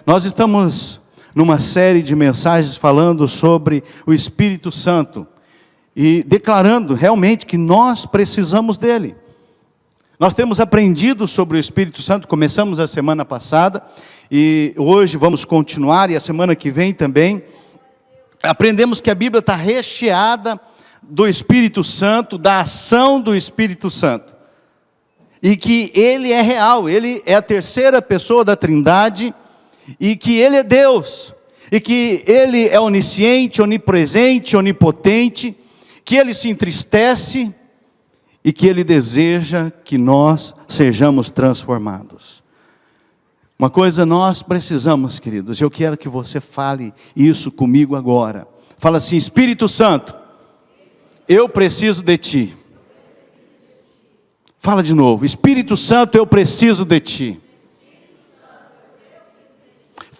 Nós estamos numa série de mensagens falando sobre o Espírito Santo e declarando realmente que nós precisamos dele. Nós temos aprendido sobre o Espírito Santo, começamos a semana passada e hoje vamos continuar, e a semana que vem também. Aprendemos que a Bíblia está recheada do Espírito Santo, da ação do Espírito Santo, e que ele é real, ele é a terceira pessoa da Trindade, e que ele é Deus, e que ele é onisciente, onipresente, onipotente, que ele se entristece e que ele deseja que nós sejamos transformados. Uma coisa nós precisamos, queridos, eu quero que você fale isso comigo agora. Fala assim: Espírito Santo, eu preciso de ti. Fala de novo: Espírito Santo, eu preciso de ti.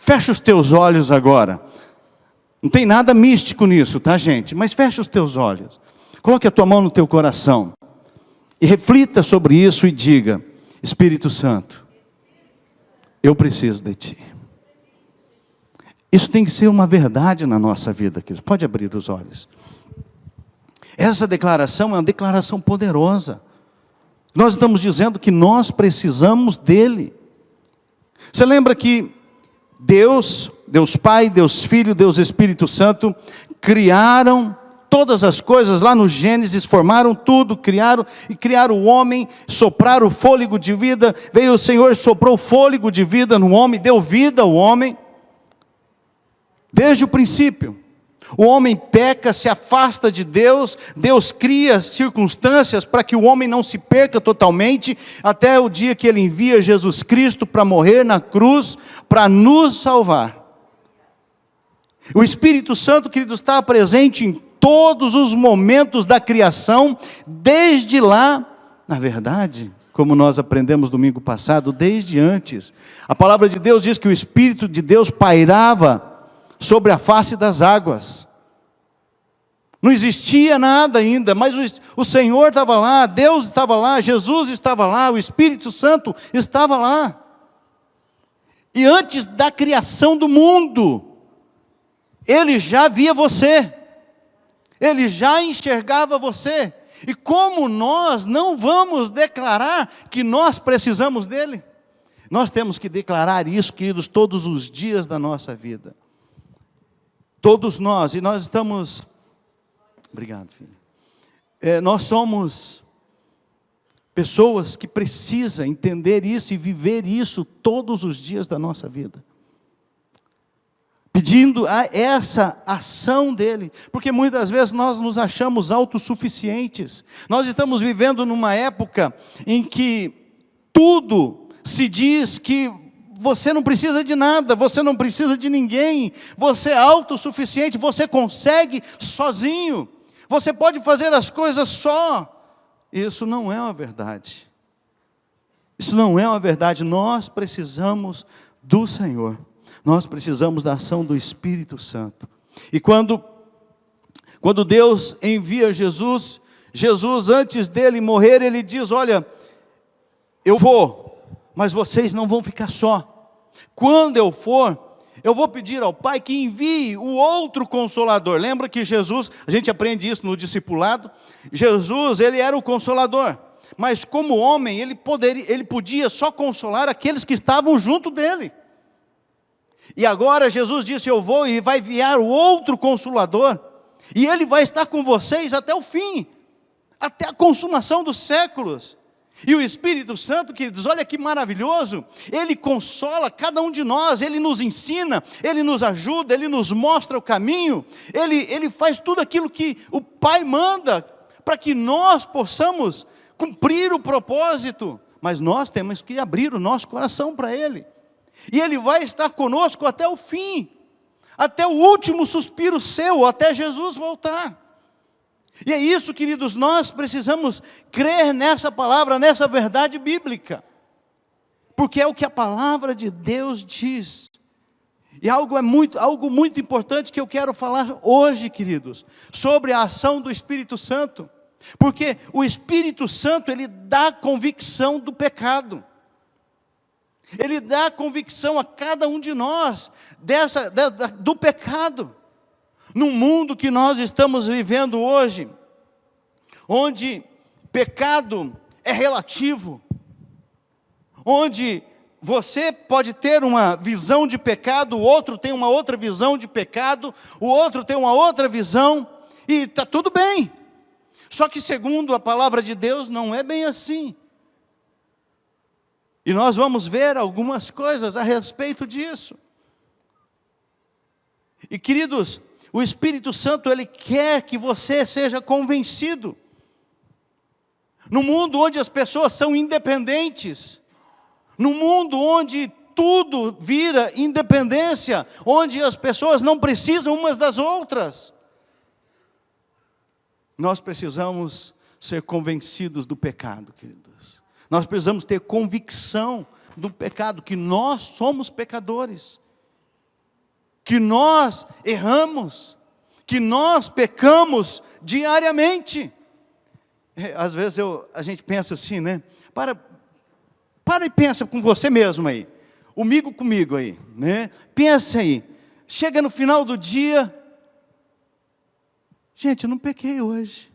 Fecha os teus olhos agora. Não tem nada místico nisso, tá, gente? Mas fecha os teus olhos. Coloque a tua mão no teu coração. E reflita sobre isso e diga: Espírito Santo, eu preciso de ti. Isso tem que ser uma verdade na nossa vida, queridos. Pode abrir os olhos. Essa declaração é uma declaração poderosa. Nós estamos dizendo que nós precisamos dele. Você lembra que Deus Pai, Deus Filho, Deus Espírito Santo criaram todas as coisas lá no Gênesis, formaram tudo, criaram o homem, sopraram o fôlego de vida. Veio o Senhor, soprou o fôlego de vida no homem, deu vida ao homem. Desde o princípio, o homem peca, se afasta de Deus, Deus cria circunstâncias para que o homem não se perca totalmente, até o dia que ele envia Jesus Cristo para morrer na cruz, para nos salvar. O Espírito Santo, querido, está presente em todos os momentos da criação, desde lá, na verdade, como nós aprendemos domingo passado, desde antes. A palavra de Deus diz que o Espírito de Deus pairava sobre a face das águas. Não existia nada ainda, mas o Senhor estava lá, Deus estava lá, Jesus estava lá, o Espírito Santo estava lá. E antes da criação do mundo, Ele já via você, Ele já enxergava você. E como nós não vamos declarar que nós precisamos dEle? Nós temos que declarar isso, queridos, todos os dias da nossa vida. Todos nós, e nós estamos... Obrigado, filho. Nós somos pessoas que precisam entender isso e viver isso todos os dias da nossa vida. Pedindo a essa ação dele, porque muitas vezes nós nos achamos autossuficientes. Nós estamos vivendo numa época em que tudo se diz que você não precisa de nada, você não precisa de ninguém, você é autossuficiente, você consegue sozinho, você pode fazer as coisas só. Isso não é uma verdade. Isso não é uma verdade. Nós precisamos do Senhor. Nós precisamos da ação do Espírito Santo. E quando Deus envia Jesus, antes dele morrer, ele diz: olha, eu vou, mas vocês não vão ficar só. Quando eu for, eu vou pedir ao Pai que envie o outro Consolador. Lembra que Jesus, a gente aprende isso no discipulado, Jesus, ele era o Consolador, mas como homem, ele podia só consolar aqueles que estavam junto dele. E agora Jesus disse: eu vou e vai enviar o outro Consolador, e ele vai estar com vocês até o fim, até a consumação dos séculos. E o Espírito Santo, queridos, olha que maravilhoso, ele consola cada um de nós, ele nos ensina, ele nos ajuda, ele nos mostra o caminho, ele faz tudo aquilo que o Pai manda, para que nós possamos cumprir o propósito, mas nós temos que abrir o nosso coração para ele, e ele vai estar conosco até o fim, até o último suspiro seu, até Jesus voltar. E é isso, queridos, nós precisamos crer nessa palavra, nessa verdade bíblica, porque é o que a palavra de Deus diz. E algo muito importante que eu quero falar hoje, queridos, sobre a ação do Espírito Santo, porque o Espírito Santo, ele dá convicção do pecado. Ele dá convicção a cada um de nós do pecado. No mundo que nós estamos vivendo hoje, onde pecado é relativo, onde você pode ter uma visão de pecado, o outro tem uma outra visão de pecado, o outro tem uma outra visão, e está tudo bem. Só que segundo a palavra de Deus, não é bem assim. E nós vamos ver algumas coisas a respeito disso. E queridos, o Espírito Santo, Ele quer que você seja convencido. No mundo onde as pessoas são independentes, no mundo onde tudo vira independência, onde as pessoas não precisam umas das outras, nós precisamos ser convencidos do pecado, queridos. Nós precisamos ter convicção do pecado, que nós somos pecadores, que nós erramos, que nós pecamos diariamente. Às vezes a gente pensa assim, né? Para e pensa com você mesmo aí, comigo aí, né? Pensa aí, chega no final do dia, gente, eu não pequei hoje.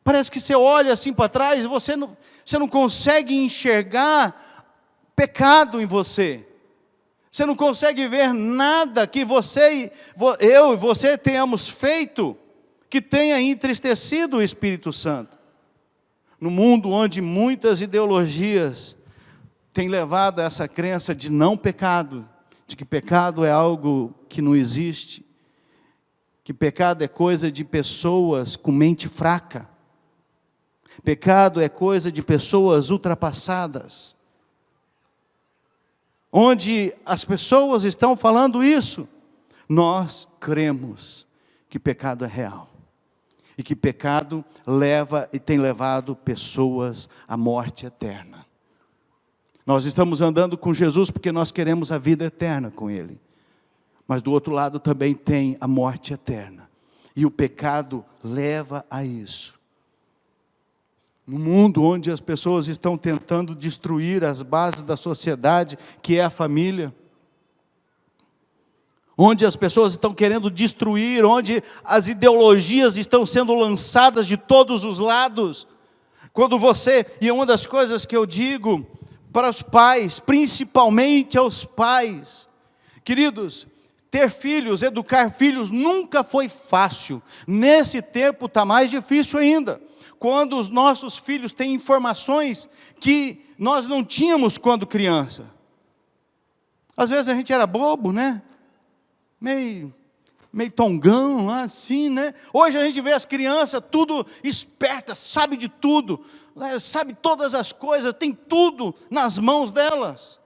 Parece que você olha assim para trás e você não consegue enxergar pecado em você. Você não consegue ver nada que eu e você tenhamos feito que tenha entristecido o Espírito Santo. No mundo onde muitas ideologias têm levado a essa crença de não pecado, de que pecado é algo que não existe, que pecado é coisa de pessoas com mente fraca, pecado é coisa de pessoas ultrapassadas. Onde as pessoas estão falando isso, nós cremos que pecado é real. E que pecado leva e tem levado pessoas à morte eterna. Nós estamos andando com Jesus porque nós queremos a vida eterna com Ele. Mas do outro lado também tem a morte eterna. E o pecado leva a isso. No mundo onde as pessoas estão tentando destruir as bases da sociedade, que é a família, onde as pessoas estão querendo destruir, onde as ideologias estão sendo lançadas de todos os lados, e uma das coisas que eu digo para os pais, principalmente aos pais, queridos, ter filhos, educar filhos nunca foi fácil, nesse tempo está mais difícil ainda, quando os nossos filhos têm informações que nós não tínhamos quando criança. Às vezes a gente era bobo, né? Meio tongão, assim, né? Hoje a gente vê as crianças tudo espertas, sabe de tudo, sabe todas as coisas, tem tudo nas mãos delas.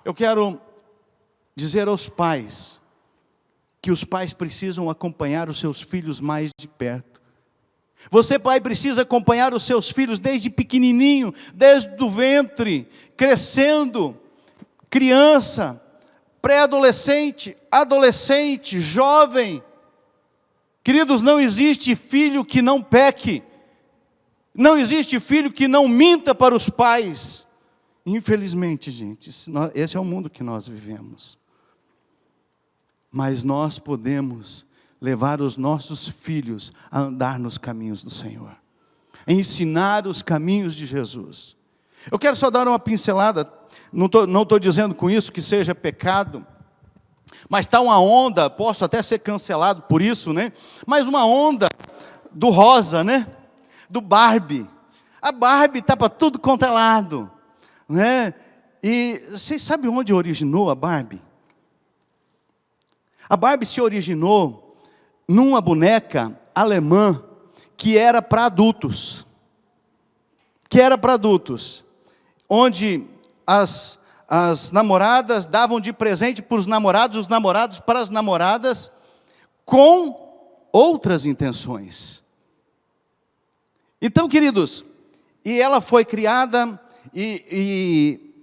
Eu quero dizer aos pais, que os pais precisam acompanhar os seus filhos mais de perto. Você, pai, precisa acompanhar os seus filhos desde pequenininho, desde o ventre, crescendo, criança, pré-adolescente, adolescente, jovem. Queridos, não existe filho que não peque, não existe filho que não minta para os pais. Infelizmente, gente, esse é o mundo que nós vivemos. Mas nós podemos levar os nossos filhos a andar nos caminhos do Senhor, a ensinar os caminhos de Jesus. Eu quero só dar uma pincelada, não estou dizendo com isso que seja pecado, mas está uma onda, posso até ser cancelado por isso, né? Mas uma onda do rosa, né? Do Barbie. A Barbie está para tudo quanto é lado, né? E vocês sabem onde originou a Barbie? A Barbie se originou numa boneca alemã que era para adultos. Onde as namoradas davam de presente para os namorados para as namoradas, com outras intenções. Então, queridos, e ela foi criada, e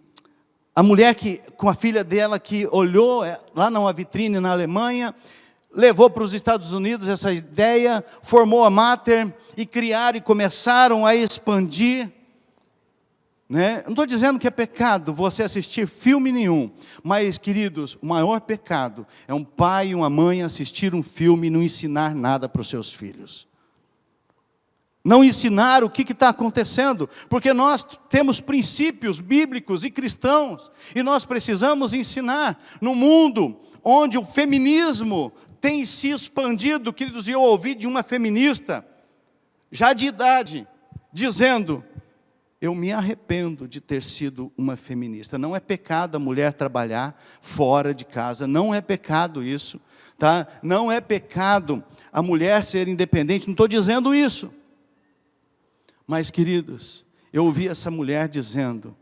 a mulher com a filha dela que olhou lá numa vitrine na Alemanha, levou para os Estados Unidos essa ideia, formou a Mater, e criaram e começaram a expandir. né? Não estou dizendo que é pecado você assistir filme nenhum, mas, queridos, o maior pecado é um pai e uma mãe assistir um filme e não ensinar nada para os seus filhos. Não ensinar o que está acontecendo, porque nós temos princípios bíblicos e cristãos, e nós precisamos ensinar no mundo onde o feminismo tem se expandido. Queridos, eu ouvi de uma feminista, já de idade, dizendo: eu me arrependo de ter sido uma feminista. Não é pecado a mulher trabalhar fora de casa, não é pecado isso, tá? Não é pecado a mulher ser independente, não estou dizendo isso. Mas, queridos, eu ouvi essa mulher dizendo: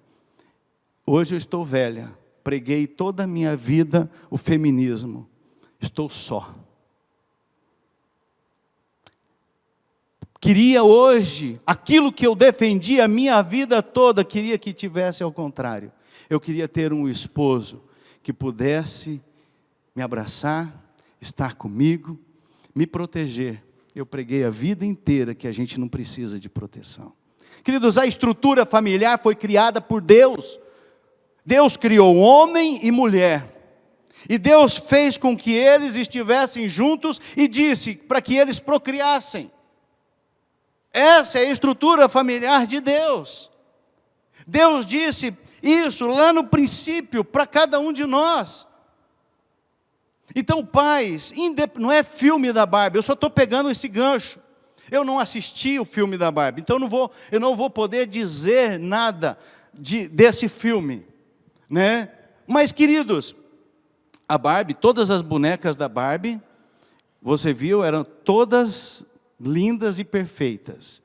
hoje eu estou velha, preguei toda a minha vida o feminismo, estou só. Queria hoje, aquilo que eu defendi a minha vida toda, queria que tivesse ao contrário. Eu queria ter um esposo que pudesse me abraçar, estar comigo, me proteger. Eu preguei a vida inteira que a gente não precisa de proteção. Queridos, a estrutura familiar foi criada por Deus. Deus criou homem e mulher. E Deus fez com que eles estivessem juntos e disse para que eles procriassem. Essa é a estrutura familiar de Deus. Deus disse isso lá no princípio para cada um de nós. Então, pais, não é filme da Barbie, eu só estou pegando esse gancho. Eu não assisti o filme da Barbie, então eu não vou poder dizer nada desse filme, né? Mas, queridos, a Barbie, todas as bonecas da Barbie, você viu, eram todas lindas e perfeitas.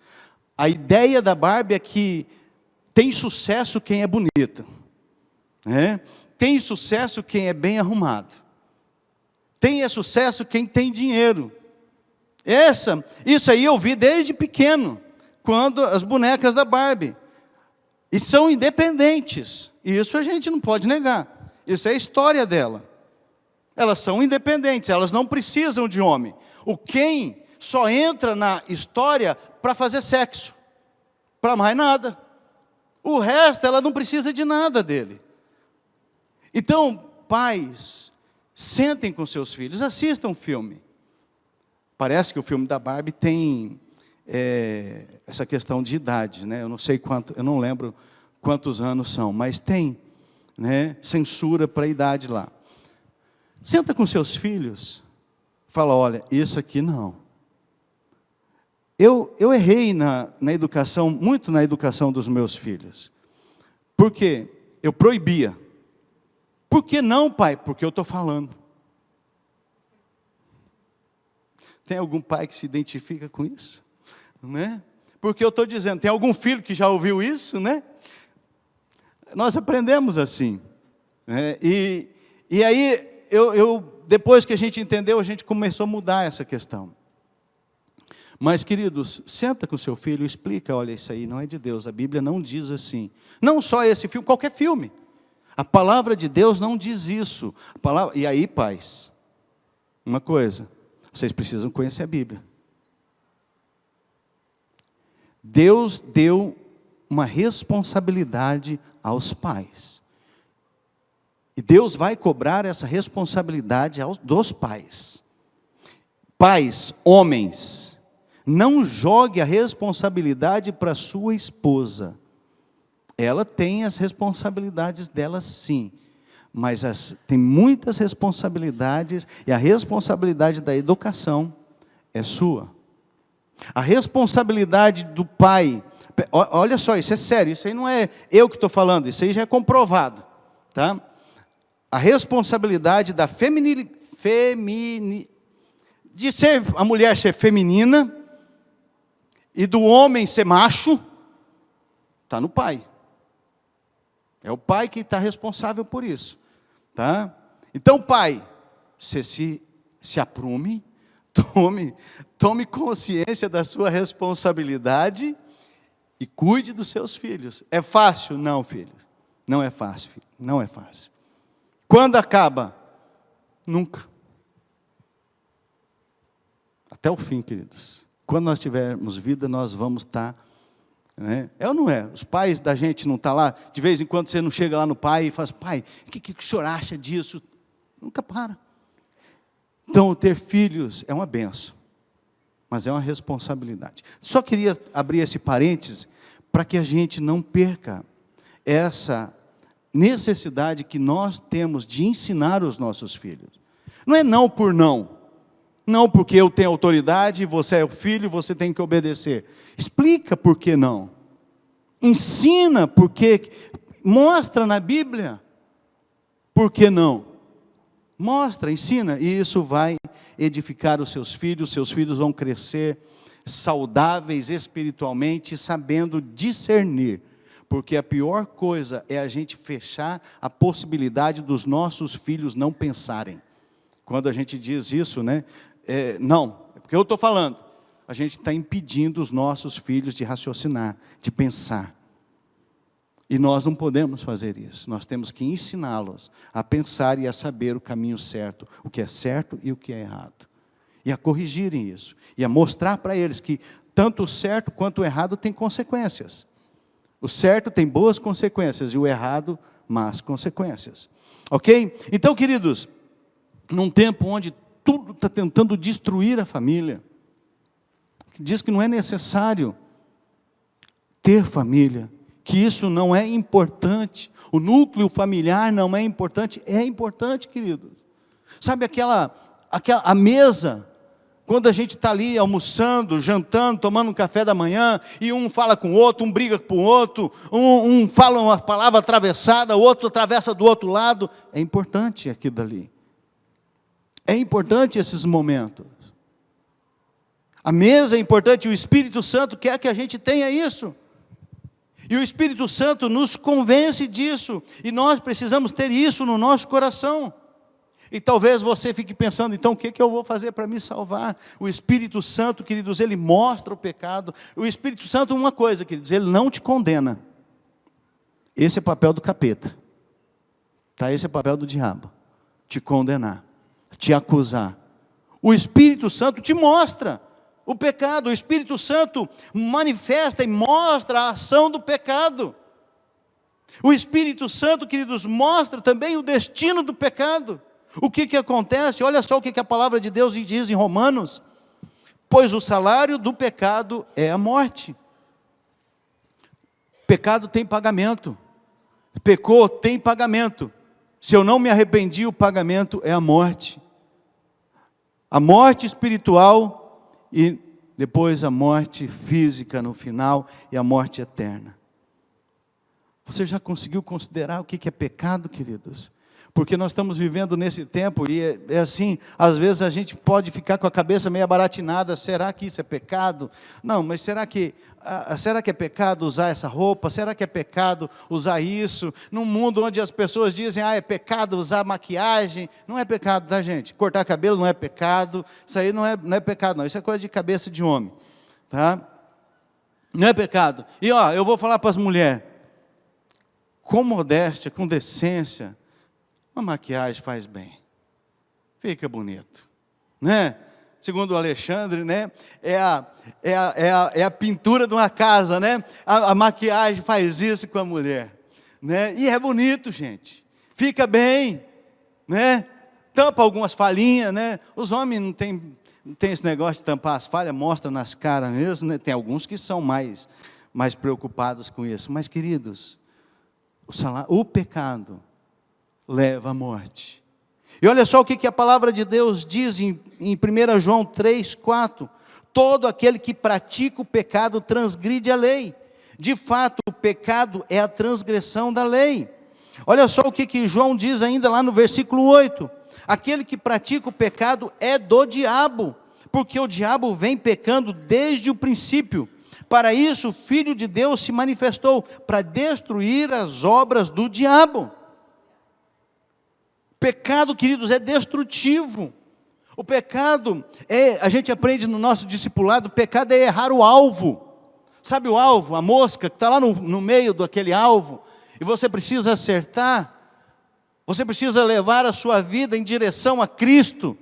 A ideia da Barbie é que tem sucesso quem é bonito, né? Tem sucesso quem é bem arrumado. Tem sucesso quem tem dinheiro. Isso aí eu vi desde pequeno, quando as bonecas da Barbie. E são independentes. Isso a gente não pode negar. Isso é a história dela. Elas são independentes, elas não precisam de homem. O Ken só entra na história para fazer sexo. Para mais nada. O resto, ela não precisa de nada dele. Então, pais, sentem com seus filhos, assistam o filme. Parece que o filme da Barbie tem essa questão de idade, né? Eu não lembro quantos anos são, mas tem, né, censura para a idade lá. Senta com seus filhos, fala: olha, isso aqui não. Eu errei na educação, muito na educação dos meus filhos. Por quê? Eu proibia. Por que não, pai? Porque eu estou falando. Tem algum pai que se identifica com isso? Né? Porque eu estou dizendo, tem algum filho que já ouviu isso, né? Nós aprendemos assim. Né? E aí, depois que a gente entendeu, a gente começou a mudar essa questão. Mas, queridos, senta com seu filho e explica: olha, isso aí não é de Deus, a Bíblia não diz assim. Não só esse filme, qualquer filme. A palavra de Deus não diz isso. E aí, pais, uma coisa, vocês precisam conhecer a Bíblia. Deus deu uma responsabilidade aos pais. E Deus vai cobrar essa responsabilidade dos pais. Pais, homens, não jogue a responsabilidade para sua esposa. Ela tem as responsabilidades dela, sim. Mas tem muitas responsabilidades, e a responsabilidade da educação é sua. A responsabilidade do pai, olha só, isso é sério, isso aí não é eu que estou falando, isso aí já é comprovado. Tá? A responsabilidade da de ser a mulher ser feminina, e do homem ser macho, está no pai. É o pai que está responsável por isso. Tá? Então, pai, você se aprume, tome consciência da sua responsabilidade e cuide dos seus filhos. É fácil? Não, filho. Não é fácil, filho. Não é fácil. Quando acaba? Nunca. Até o fim, queridos. Quando nós tivermos vida, nós vamos estar Né? É ou não é? Os pais da gente não estão lá, de vez em quando você não chega lá no pai e fala assim, pai, o que o senhor acha disso? Nunca para. Então, ter filhos é uma benção, mas é uma responsabilidade. Só queria abrir esse parênteses para que a gente não perca essa necessidade que nós temos de ensinar os nossos filhos. Não é não por não. Não porque eu tenho autoridade, você é o filho, você tem que obedecer. Explica por que não. Ensina por que. Mostra na Bíblia por que não. Mostra, ensina, e isso vai edificar os seus filhos vão crescer saudáveis espiritualmente, sabendo discernir. Porque a pior coisa é a gente fechar a possibilidade dos nossos filhos não pensarem. Quando a gente diz isso, né? Não, é porque eu estou falando. A gente está impedindo os nossos filhos de raciocinar, de pensar. E nós não podemos fazer isso. Nós temos que ensiná-los a pensar e a saber o caminho certo, o que é certo e o que é errado. E a corrigirem isso. E a mostrar para eles que tanto o certo quanto o errado tem consequências. O certo tem boas consequências e o errado, más consequências. Ok? Então, queridos, num tempo onde tudo está tentando destruir a família, diz que não é necessário ter família, que isso não é importante, o núcleo familiar não é importante, queridos. Sabe a mesa, quando a gente está ali almoçando, jantando, tomando um café da manhã, e um fala com o outro, um briga com o outro, um fala uma palavra atravessada, o outro atravessa do outro lado, é importante aquilo dali. É importante esses momentos. A mesa é importante, o Espírito Santo quer que a gente tenha isso. E o Espírito Santo nos convence disso, e nós precisamos ter isso no nosso coração. E talvez você fique pensando, então o que eu vou fazer para me salvar? O Espírito Santo, queridos, ele mostra o pecado. O Espírito Santo, uma coisa, queridos, ele não te condena. Esse é o papel do capeta. Tá? Esse é o papel do diabo. Te condenar, te acusar. O Espírito Santo te mostra o pecado. O Espírito Santo manifesta e mostra a ação do pecado. O Espírito Santo, queridos, mostra também o destino do pecado. O que acontece? Olha só o que a palavra de Deus diz em Romanos. Pois o salário do pecado é a morte. Pecado tem pagamento. Pecou, tem pagamento. Se eu não me arrependi, o pagamento é a morte. A morte espiritual e depois a morte física no final e a morte eterna. Você já conseguiu considerar o que é pecado, queridos? Porque nós estamos vivendo nesse tempo e é assim, às vezes a gente pode ficar com a cabeça meio abaratinada, será que isso é pecado? Não, mas será que é pecado usar essa roupa? Será que é pecado usar isso? Num mundo onde as pessoas dizem, é pecado usar maquiagem, não é pecado, tá, gente? Cortar cabelo não é pecado, isso aí não é pecado não, isso é coisa de cabeça de homem, tá? Não é pecado. E eu vou falar para as mulheres, com modéstia, com decência, uma maquiagem faz bem, fica bonito, né? Segundo o Alexandre, né? É a pintura de uma casa, né? A maquiagem faz isso com a mulher, né? E é bonito, gente, fica bem, né? Tampa algumas falhinhas, né? Os homens não tem esse negócio de tampar as falhas, mostra nas caras mesmo, né? Tem alguns que são mais preocupados com isso, mas queridos, o pecado leva à morte. E olha só o que a palavra de Deus diz em 1 João 3:4. Todo aquele que pratica o pecado transgride a lei. De fato, o pecado é a transgressão da lei. Olha só o que João diz ainda lá no versículo 8. Aquele que pratica o pecado é do diabo, porque o diabo vem pecando desde o princípio. Para isso, o Filho de Deus se manifestou, para destruir as obras do diabo. Pecado, queridos, é destrutivo. O pecado a gente aprende no nosso discipulado, o pecado é errar o alvo. Sabe o alvo, a mosca que está lá no meio daquele alvo, e você precisa acertar, você precisa levar a sua vida em direção a Cristo.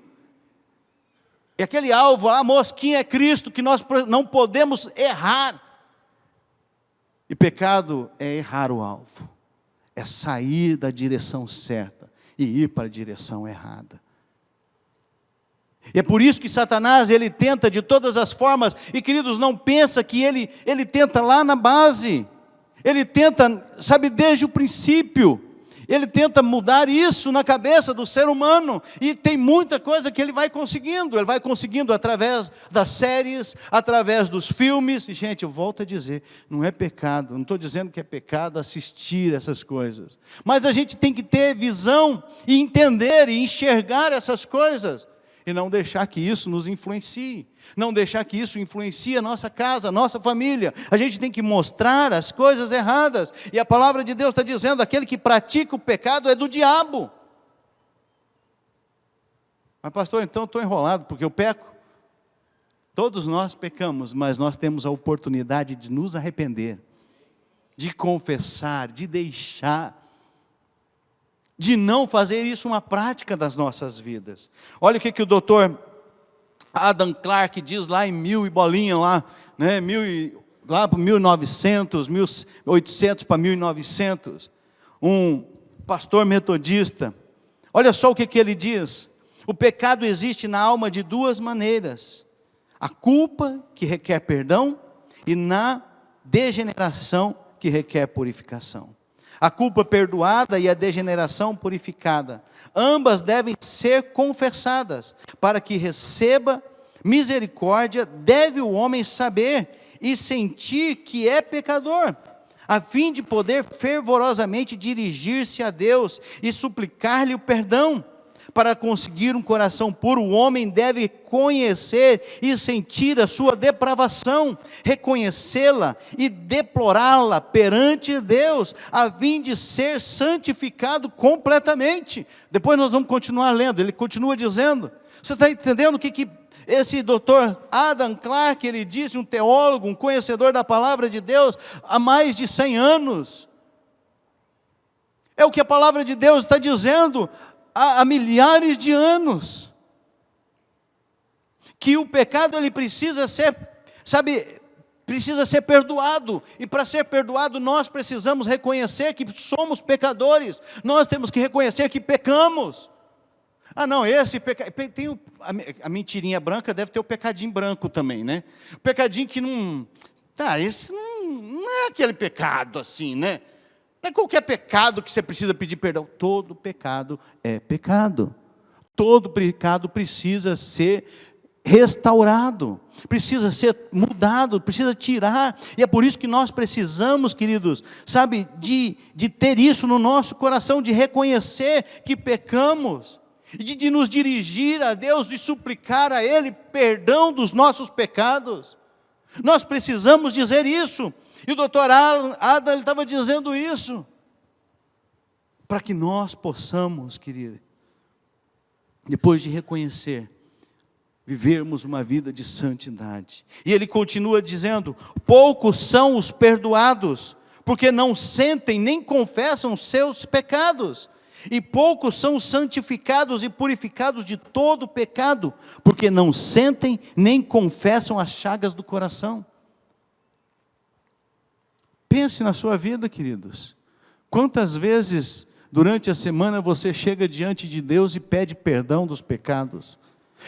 E aquele alvo, a mosquinha é Cristo, que nós não podemos errar. E pecado é errar o alvo, é sair da direção certa e ir para a direção errada. E é por isso que Satanás, ele tenta de todas as formas, e queridos, não pensa que ele tenta lá na base, ele tenta, sabe, desde o princípio, ele tenta mudar isso na cabeça do ser humano, e tem muita coisa que ele vai conseguindo através das séries, através dos filmes. E gente, eu volto a dizer, não é pecado, não estou dizendo que é pecado assistir essas coisas, mas a gente tem que ter visão, e entender, e enxergar essas coisas, e não deixar que isso nos influencie, não deixar que isso influencie a nossa casa, a nossa família. A gente tem que mostrar as coisas erradas, e a palavra de Deus está dizendo, aquele que pratica o pecado é do diabo. Mas pastor, então estou enrolado, porque eu peco. Todos nós pecamos, mas nós temos a oportunidade de nos arrepender, de confessar, de deixar, de não fazer isso uma prática das nossas vidas. Olha o que o doutor Adam Clarke diz lá em 1000 e bolinha, lá para 1900, 1800 para 1900, um pastor metodista. Olha só o que ele diz: o pecado existe na alma de duas maneiras: a culpa, que requer perdão, e na degeneração, que requer purificação. A culpa perdoada e a degeneração purificada, ambas devem ser confessadas. Para que receba misericórdia, deve o homem saber e sentir que é pecador, a fim de poder fervorosamente dirigir-se a Deus e suplicar-lhe o perdão. Para conseguir um coração puro, o homem deve conhecer e sentir a sua depravação, reconhecê-la e deplorá-la perante Deus, a fim de ser santificado completamente. Depois nós vamos continuar lendo, ele continua dizendo, você está entendendo o que esse doutor Adam Clarke, ele disse, um teólogo, um conhecedor da palavra de Deus, há mais de 100 anos. É o que a palavra de Deus está dizendo há milhares de anos, que o pecado ele precisa ser, precisa ser perdoado, e para ser perdoado nós precisamos reconhecer que somos pecadores, nós temos que reconhecer que pecamos. Não, esse pecado, tem a mentirinha branca, deve ter o pecadinho branco também, né? O pecadinho que não, esse não é aquele pecado assim, né? Não é qualquer pecado que você precisa pedir perdão. Todo pecado é pecado. Todo pecado precisa ser restaurado, precisa ser mudado, precisa tirar. E é por isso que nós precisamos, queridos, de ter isso no nosso coração, de reconhecer que pecamos, e de nos dirigir a Deus, de suplicar a Ele perdão dos nossos pecados. Nós precisamos dizer isso. E o doutor Adam ele estava dizendo isso, para que nós possamos, querido, depois de reconhecer, vivermos uma vida de santidade. E ele continua dizendo, poucos são os perdoados, porque não sentem nem confessam seus pecados. E poucos são santificados e purificados de todo pecado, porque não sentem nem confessam as chagas do coração. Pense na sua vida, queridos. Quantas vezes durante a semana você chega diante de Deus e pede perdão dos pecados?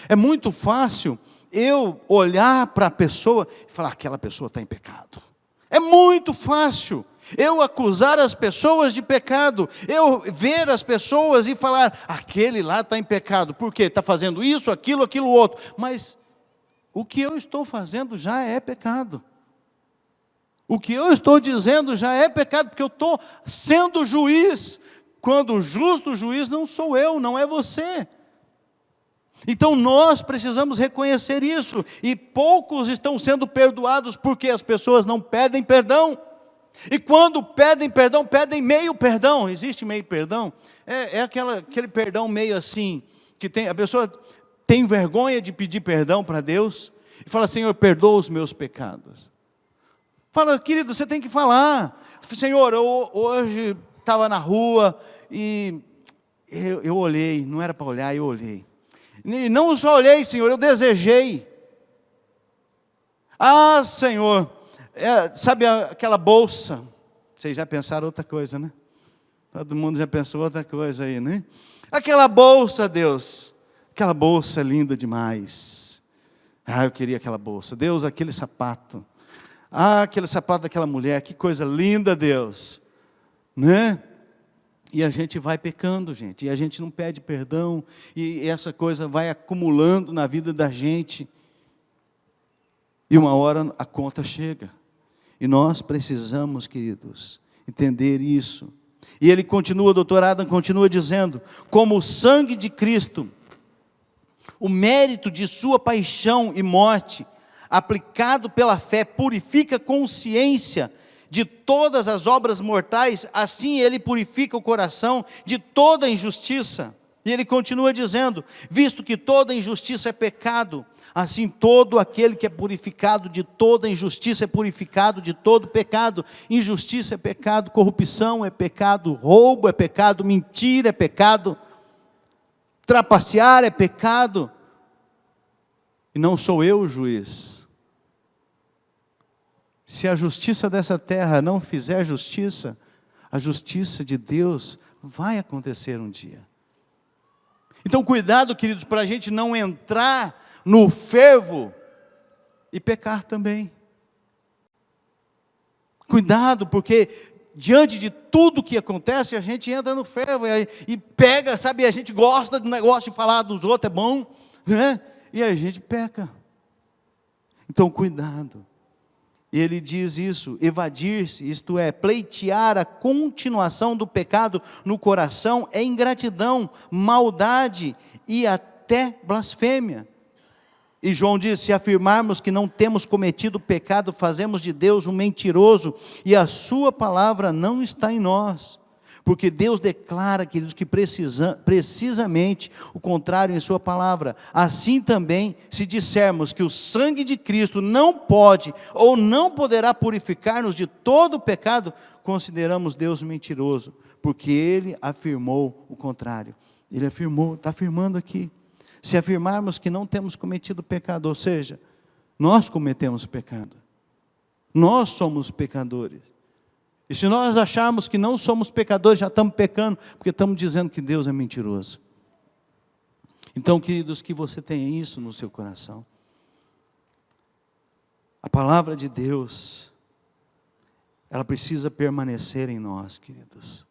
É muito fácil eu olhar para a pessoa e falar, aquela pessoa está em pecado. É muito fácil eu acusar as pessoas de pecado, eu ver as pessoas e falar, aquele lá está em pecado. Por quê? Está fazendo isso, aquilo outro. Mas o que eu estou fazendo já é pecado. O que eu estou dizendo já é pecado, porque eu estou sendo juiz, quando o justo juiz não sou eu, não é você. Então nós precisamos reconhecer isso, e poucos estão sendo perdoados, porque as pessoas não pedem perdão, e quando pedem perdão, pedem meio perdão. Existe meio perdão? É aquele perdão meio assim, que a pessoa tem vergonha de pedir perdão para Deus, e fala, Senhor, perdoa os meus pecados. Fala, querido, você tem que falar, Senhor, eu hoje estava na rua e eu olhei, não era para olhar, eu olhei. E não só olhei, Senhor, eu desejei. Senhor, Sabe aquela bolsa? Vocês já pensaram outra coisa, né? Todo mundo já pensou outra coisa aí, né? Aquela bolsa, Deus, aquela bolsa linda demais. Eu queria aquela bolsa. Deus, aquele sapato. Aquele sapato daquela mulher, que coisa linda, Deus. Né? E a gente vai pecando, gente, e a gente não pede perdão, e essa coisa vai acumulando na vida da gente. E uma hora a conta chega. E nós precisamos, queridos, entender isso. E ele continua, o doutor Adam continua dizendo, como o sangue de Cristo, o mérito de sua paixão e morte, aplicado pela fé, purifica a consciência de todas as obras mortais, assim ele purifica o coração de toda injustiça. E ele continua dizendo, visto que toda injustiça é pecado, assim todo aquele que é purificado de toda injustiça é purificado de todo pecado. Injustiça é pecado, corrupção é pecado, roubo é pecado, mentira é pecado, trapacear é pecado. E não sou eu o juiz. Se a justiça dessa terra não fizer justiça, a justiça de Deus vai acontecer um dia. Então cuidado, queridos, para a gente não entrar no fervo e pecar também. Cuidado, porque diante de tudo que acontece, a gente entra no fervo e pega, sabe, a gente gosta do negócio de falar dos outros, é bom, né? E a gente peca. Então cuidado. Ele diz isso, evadir-se, isto é, pleitear a continuação do pecado no coração é ingratidão, maldade e até blasfêmia. E João diz, se afirmarmos que não temos cometido pecado, fazemos de Deus um mentiroso, e a sua palavra não está em nós. Porque Deus declara, queridos, que precisamente o contrário em sua palavra. Assim também, se dissermos que o sangue de Cristo não pode ou não poderá purificar-nos de todo o pecado, consideramos Deus mentiroso, porque Ele afirmou o contrário. Ele afirmou, está afirmando aqui. Se afirmarmos que não temos cometido pecado, ou seja, nós cometemos pecado. Nós somos pecadores. E se nós acharmos que não somos pecadores, já estamos pecando, porque estamos dizendo que Deus é mentiroso. Então, queridos, que você tenha isso no seu coração. A palavra de Deus, ela precisa permanecer em nós, queridos.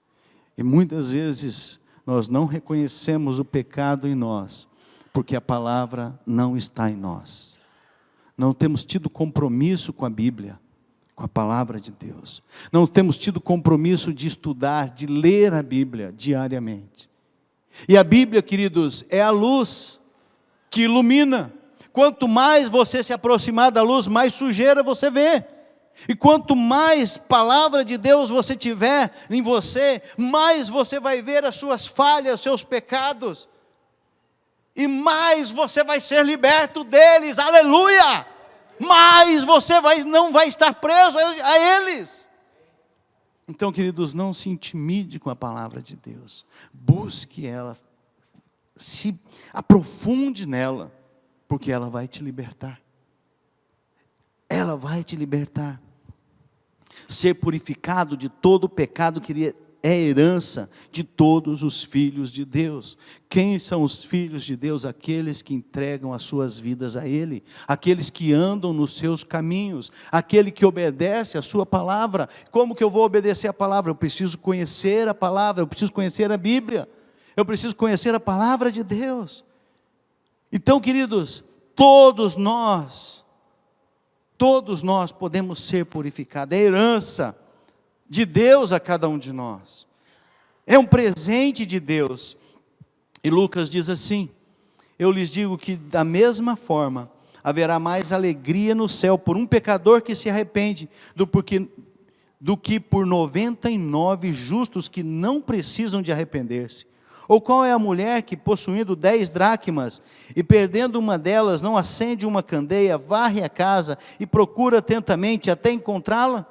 E muitas vezes nós não reconhecemos o pecado em nós, porque a palavra não está em nós. Não temos tido compromisso com a Bíblia, com a palavra de Deus. Não temos tido compromisso de estudar, de ler a Bíblia diariamente. E a Bíblia, queridos, é a luz que ilumina. Quanto mais você se aproximar da luz, mais sujeira você vê. E quanto mais palavra de Deus você tiver em você, mais você vai ver as suas falhas, os seus pecados. E mais você vai ser liberto deles. Aleluia! Mas você não vai estar preso a eles. Então, queridos, não se intimide com a palavra de Deus. Busque ela, se aprofunde nela, porque ela vai te libertar. Ela vai te libertar. Ser purificado de todo o pecado que é herança de todos os filhos de Deus. Quem são os filhos de Deus? Aqueles que entregam as suas vidas a Ele, aqueles que andam nos seus caminhos, aquele que obedece a sua palavra. Como que eu vou obedecer a palavra? Eu preciso conhecer a palavra, eu preciso conhecer a Bíblia, eu preciso conhecer a palavra de Deus. Então, queridos, todos nós podemos ser purificados, é herança de Deus a cada um de nós, é um presente de Deus. E Lucas diz assim, eu lhes digo que da mesma forma, haverá mais alegria no céu por um pecador que se arrepende, do que por 99 justos que não precisam de arrepender-se. Ou qual é a mulher que, possuindo 10 dracmas, e perdendo uma delas, não acende uma candeia, varre a casa, e procura atentamente até encontrá-la?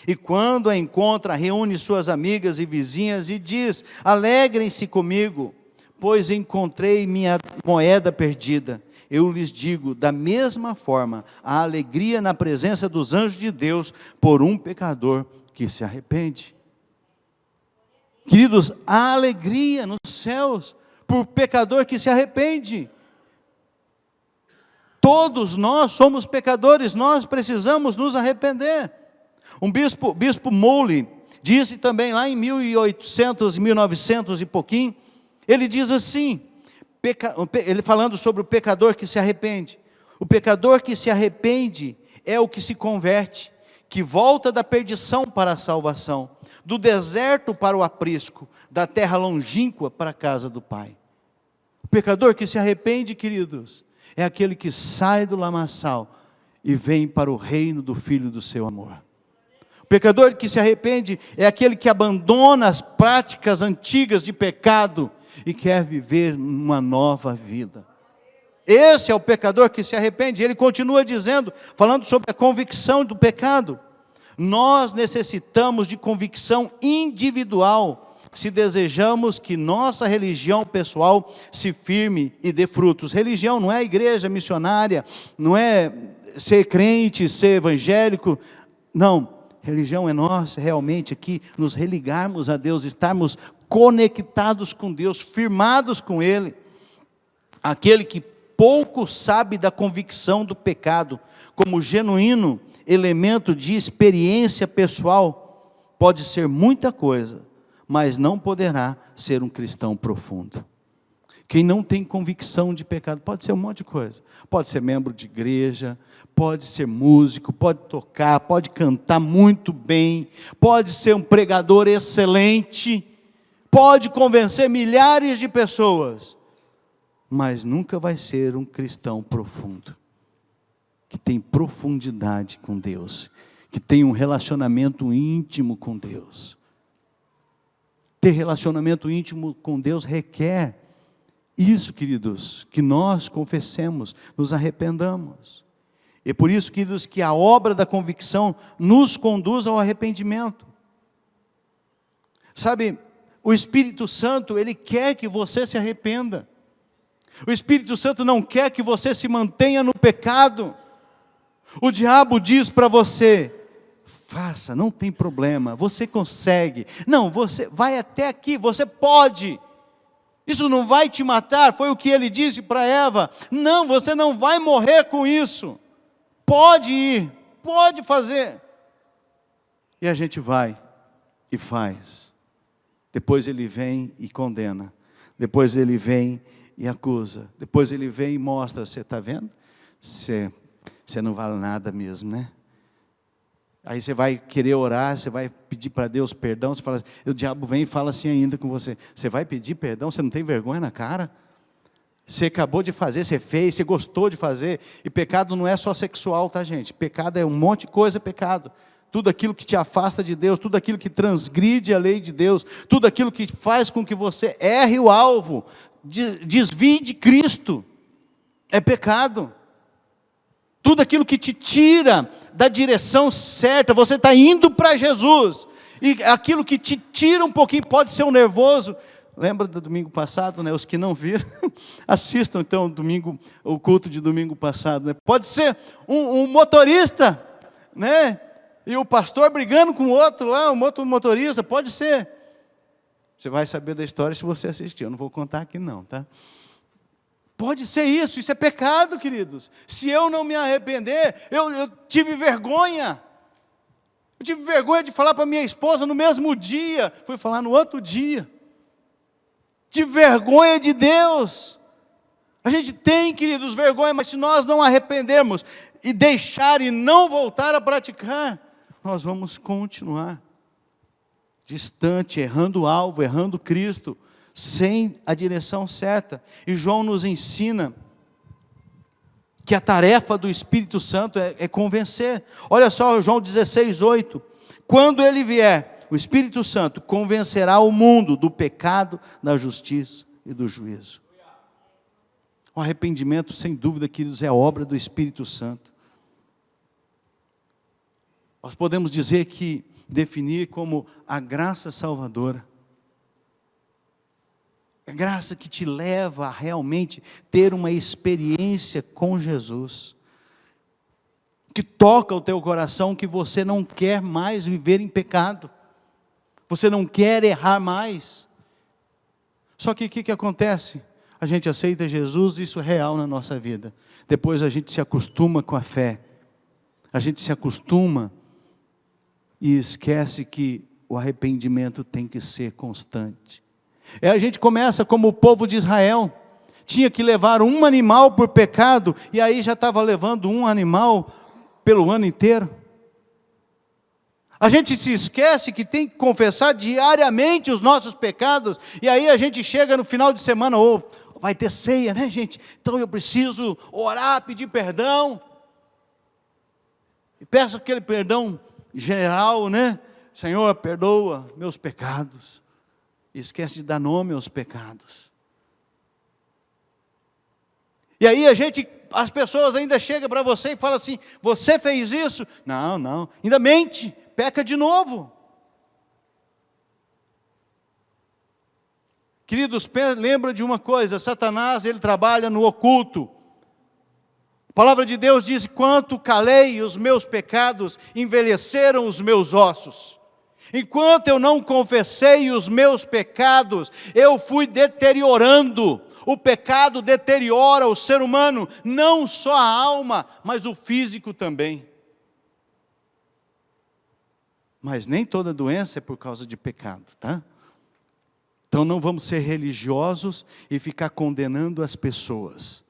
E quando a encontra, reúne suas amigas e vizinhas e diz, alegrem-se comigo, pois encontrei minha moeda perdida. eu lhes digo, da mesma forma, a alegria na presença dos anjos de Deus por um pecador que se arrepende. Queridos, há alegria nos céus por pecador que se arrepende. Todos nós somos pecadores, nós precisamos nos arrepender. Bispo Mowley disse também lá em 1800, 1900 e pouquinho, ele diz assim, ele falando sobre o pecador que se arrepende. O pecador que se arrepende é o que se converte, que volta da perdição para a salvação, do deserto para o aprisco, da terra longínqua para a casa do Pai. O pecador que se arrepende, queridos, é aquele que sai do lamaçal e vem para o reino do Filho do seu amor. O pecador que se arrepende é aquele que abandona as práticas antigas de pecado e quer viver uma nova vida. Esse é o pecador que se arrepende. Ele continua dizendo, falando sobre a convicção do pecado. Nós necessitamos de convicção individual, se desejamos que nossa religião pessoal se firme e dê frutos. Religião não é a igreja missionária, não é ser crente, ser evangélico, não. Religião é nós realmente aqui nos religarmos a Deus, estarmos conectados com Deus, firmados com Ele. Aquele que pouco sabe da convicção do pecado, como genuíno elemento de experiência pessoal, pode ser muita coisa, mas não poderá ser um cristão profundo. Quem não tem convicção de pecado, pode ser um monte de coisa, pode ser membro de igreja, pode ser músico, pode tocar, pode cantar muito bem, pode ser um pregador excelente, pode convencer milhares de pessoas, mas nunca vai ser um cristão profundo, que tem profundidade com Deus, que tem um relacionamento íntimo com Deus. Ter relacionamento íntimo com Deus requer isso, queridos, que nós confessemos, nos arrependamos. É por isso, queridos, que a obra da convicção nos conduz ao arrependimento. Sabe, o Espírito Santo, Ele quer que você se arrependa. O Espírito Santo não quer que você se mantenha no pecado. O diabo diz para você, faça, não tem problema, você consegue. Não, você vai até aqui, você pode. Isso não vai te matar, foi o que ele disse para Eva. Não, você não vai morrer com isso. Pode ir, pode fazer. E a gente vai e faz. Depois ele vem e condena. Depois ele vem e acusa. Depois ele vem e mostra, você está vendo? Você não vale nada mesmo, né? Aí você vai querer orar, você vai pedir para Deus perdão, você fala, o diabo vem e fala assim ainda com você, você vai pedir perdão, você não tem vergonha na cara? Você acabou de fazer, você fez, você gostou de fazer, e pecado não é só sexual, tá gente? Pecado é um monte de coisa, pecado. Tudo aquilo que te afasta de Deus, tudo aquilo que transgride a lei de Deus, tudo aquilo que faz com que você erre o alvo, desvie de Cristo, é pecado. Tudo aquilo que te tira da direção certa, você está indo para Jesus, e aquilo que te tira um pouquinho, pode ser um nervoso. Lembra do domingo passado, né? Os que não viram, assistam então o culto de domingo passado, né? Pode ser um motorista, né? E o pastor brigando com o outro lá, um outro motorista, pode ser. Você vai saber da história se você assistir, eu não vou contar aqui não, tá? Pode ser isso é pecado, queridos. Se eu não me arrepender, eu tive vergonha. Eu tive vergonha de falar para minha esposa no mesmo dia, fui falar no outro dia. Tive vergonha de Deus. A gente tem, queridos, vergonha, mas se nós não arrependermos e deixar e não voltar a praticar, nós vamos continuar distante, errando o alvo, errando Cristo, sem a direção certa. E João nos ensina que a tarefa do Espírito Santo é convencer. Olha só, João 16:8. Quando ele vier, o Espírito Santo convencerá o mundo do pecado, da justiça e do juízo. O arrependimento, sem dúvida, queridos, é a obra do Espírito Santo. Nós podemos dizer que, definir como a graça salvadora. A graça que te leva a realmente ter uma experiência com Jesus, que toca o teu coração, que você não quer mais viver em pecado, você não quer errar mais. Só que o que acontece? A gente aceita Jesus, isso é real na nossa vida. Depois a gente se acostuma com a fé, a gente se acostuma e esquece que o arrependimento tem que ser constante. A gente começa como o povo de Israel, tinha que levar um animal por pecado, e aí já estava levando um animal pelo ano inteiro. A gente se esquece que tem que confessar diariamente os nossos pecados, e aí a gente chega no final de semana, ou vai ter ceia, né, gente? Então eu preciso orar, pedir perdão, e peço aquele perdão geral, né? Senhor, perdoa meus pecados. E esquece de dar nome aos pecados. E aí as pessoas ainda chegam para você e falam assim: você fez isso? Não, ainda mente, peca de novo. Queridos, lembra de uma coisa: Satanás, ele trabalha no oculto. A palavra de Deus diz: quanto calei os meus pecados, envelheceram os meus ossos. Enquanto eu não confessei os meus pecados, eu fui deteriorando. O pecado deteriora o ser humano, não só a alma, mas o físico também. Mas nem toda doença é por causa de pecado, tá? Então não vamos ser religiosos e ficar condenando as pessoas.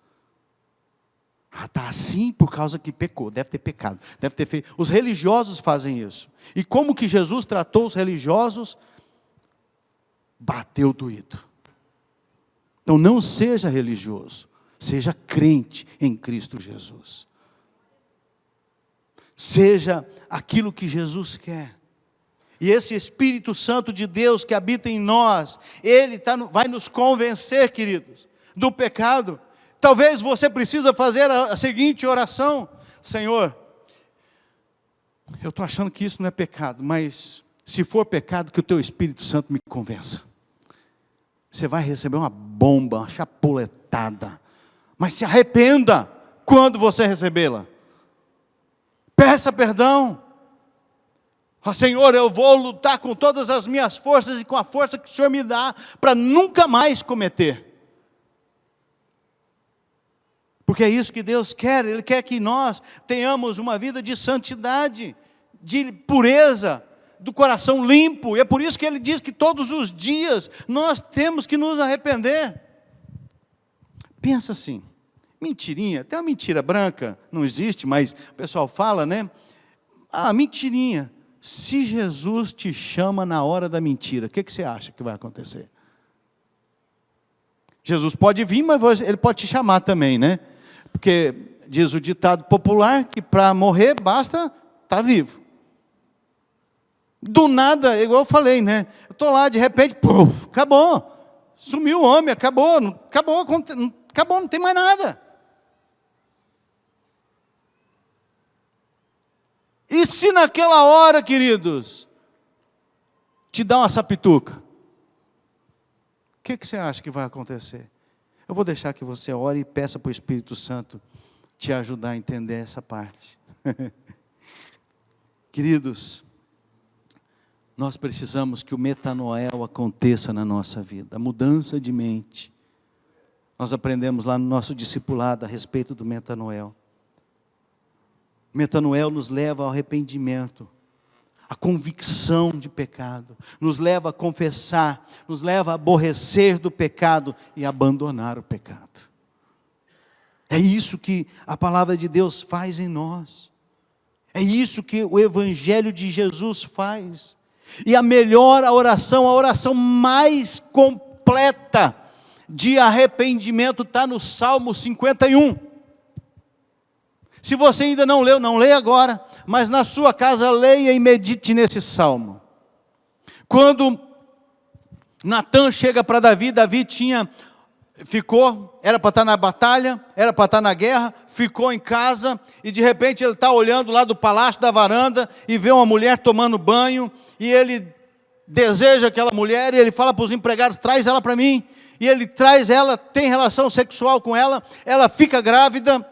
Está assim por causa que pecou, deve ter pecado, deve ter feito. Os religiosos fazem isso. E como que Jesus tratou os religiosos? Bateu doído. Então não seja religioso, seja crente em Cristo Jesus. Seja aquilo que Jesus quer. E esse Espírito Santo de Deus que habita em nós, Ele vai nos convencer, queridos, do pecado. Talvez você precisa fazer a seguinte oração: Senhor, eu estou achando que isso não é pecado, mas se for pecado, que o Teu Espírito Santo me convença. Você vai receber uma bomba, uma chapuletada, mas se arrependa quando você recebê-la. Peça perdão. Senhor, eu vou lutar com todas as minhas forças e com a força que o Senhor me dá, para nunca mais cometer. Porque é isso que Deus quer, Ele quer que nós tenhamos uma vida de santidade, de pureza, do coração limpo, e é por isso que Ele diz que todos os dias nós temos que nos arrepender. Pensa assim, mentirinha, até uma mentira branca, não existe, mas o pessoal fala, né? Mentirinha, se Jesus te chama na hora da mentira, o que você acha que vai acontecer? Jesus pode vir, mas Ele pode te chamar também, né? Porque diz o ditado popular que para morrer basta estar vivo. Do nada, igual eu falei, né? Eu estou lá, de repente, puf, acabou. Sumiu o homem, acabou, não tem mais nada. E se naquela hora, queridos, te dá uma sapituca? O que você acha que vai acontecer? Eu vou deixar que você ore e peça para o Espírito Santo te ajudar a entender essa parte. Queridos, nós precisamos que o metanoel aconteça na nossa vida, a mudança de mente. Nós aprendemos lá no nosso discipulado a respeito do metanoel. O metanoel nos leva ao arrependimento, a convicção de pecado, nos leva a confessar, nos leva a aborrecer do pecado e abandonar o pecado. É isso que a palavra de Deus faz em nós. É isso que o Evangelho de Jesus faz. E a oração mais completa de arrependimento está no Salmo 51. Se você ainda não leu, não leia agora, mas na sua casa leia e medite nesse salmo. Quando Natã chega para Davi, Davi era para estar na batalha, era para estar na guerra, ficou em casa, e de repente ele está olhando lá do palácio, da varanda, e vê uma mulher tomando banho, e ele deseja aquela mulher, e ele fala para os empregados: traz ela para mim. e ele traz ela, tem relação sexual com ela, ela fica grávida,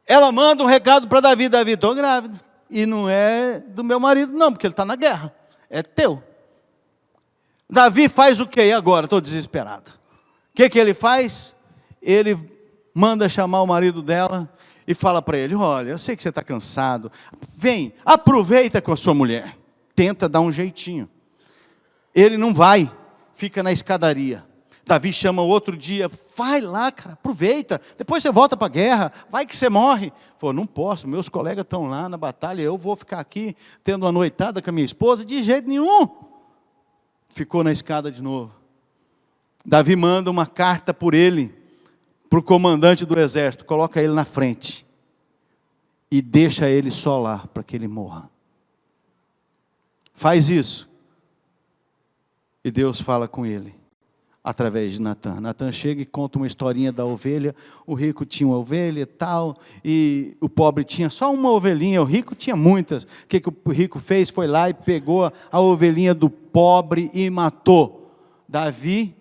ela manda um recado para Davi: Davi, estou grávida, e não é do meu marido não, porque ele está na guerra, é teu. Davi faz o que agora? Estou desesperado. O que ele faz? Ele manda chamar o marido dela e fala para ele: olha, eu sei que você está cansado, vem, aproveita com a sua mulher, tenta dar um jeitinho. Ele não vai, fica na escadaria. Davi chama o outro dia: vai lá, cara, aproveita, depois você volta para a guerra, vai que você morre. Falou: não posso, meus colegas estão lá na batalha, eu vou ficar aqui tendo uma noitada com a minha esposa? De jeito nenhum. Ficou na escada de novo. Davi manda uma carta por ele, para o comandante do exército, coloca ele na frente, e deixa ele só lá, para que ele morra. Faz isso, e Deus fala com ele, através de Natã. Natã chega e conta uma historinha da ovelha. O rico tinha uma ovelha e tal, e o pobre tinha só uma ovelhinha, o rico tinha muitas. O que o rico fez? Foi lá e pegou a ovelhinha do pobre e matou. Davi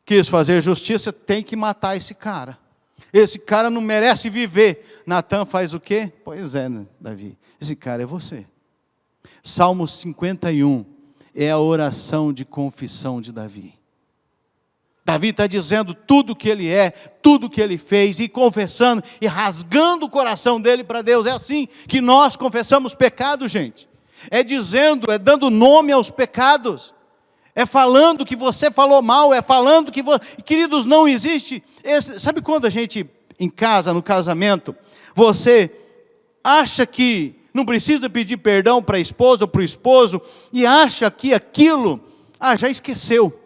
quis fazer justiça, tem que matar esse cara. Esse cara não merece viver. Natã faz o quê? Pois é, né, Davi, esse cara é você. Salmo 51 é a oração de confissão de Davi. Davi está dizendo tudo que ele é, tudo que ele fez, e confessando, e rasgando o coração dele para Deus. É assim que nós confessamos pecado, gente. É dizendo, é dando nome aos pecados. É falando que você falou mal, é falando que você... Queridos, não existe... Sabe quando a gente, em casa, no casamento, você acha que não precisa pedir perdão para a esposa ou para o esposo, e acha que aquilo, já esqueceu.